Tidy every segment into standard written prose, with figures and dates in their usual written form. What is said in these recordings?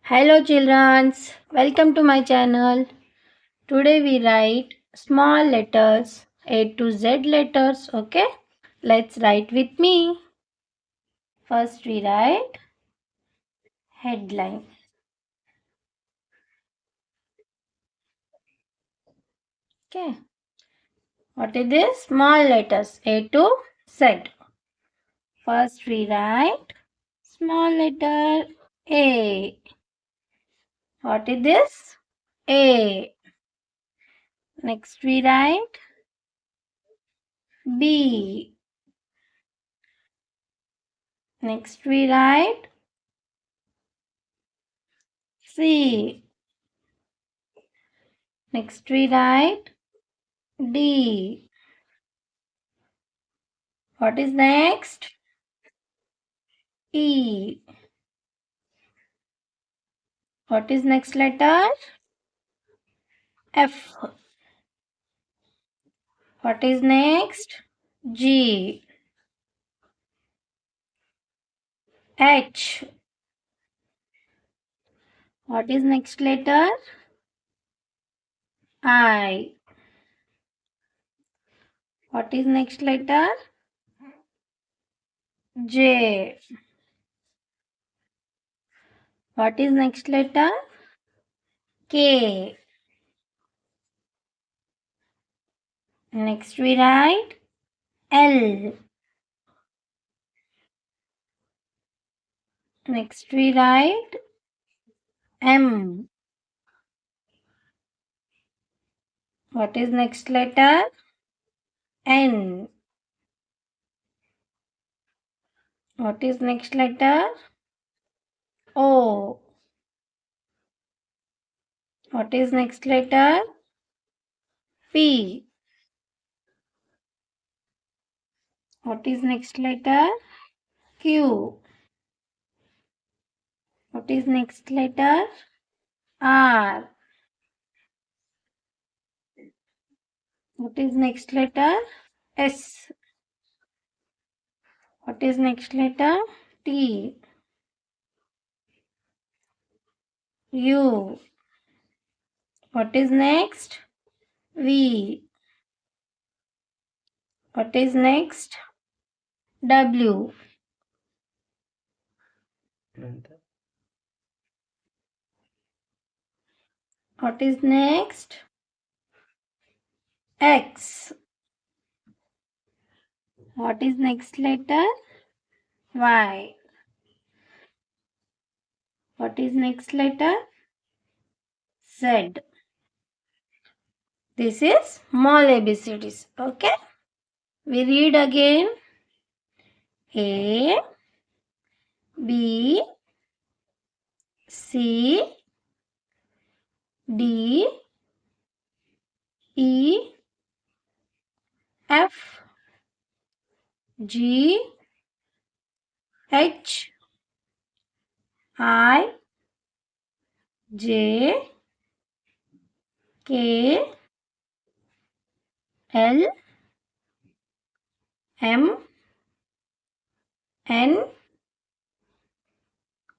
Hello children, welcome to my channel. Today we write small letters, A to Z letters, okay? Let's write with me. First we write headline. Okay. What is this? Small letters, A to Z. First we write small letter A. What is this? A. Next we write B. Next we write C. Next we write D. What is next? E. What is next letter? F. What is next? G. H. What is next letter? I. What is next letter? J. What is next letter? K. Next we write L. Next we write M. What is next letter? N. What is next letter? O. What is next letter? P. What is next letter? Q. What is next letter? R. What is next letter? S. What is next letter? T. U. What is next? V. What is next? W. What is next? X. What is next letter? Y. What is next letter? Z. This is small ABCDs. Okay. We read again. A, B, C, D, E, F, G, H, I, J, K, L, M, N,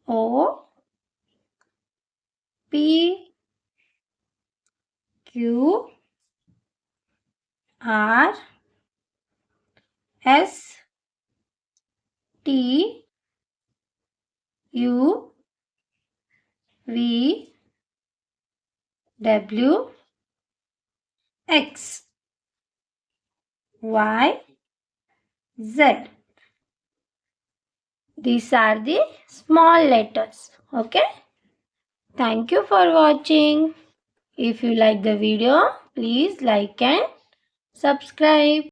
O, P, Q, R, S, T, U, V, W, X, Y, Z. These are the small letters. Okay. Thank you for watching. If you like the video, please like and subscribe.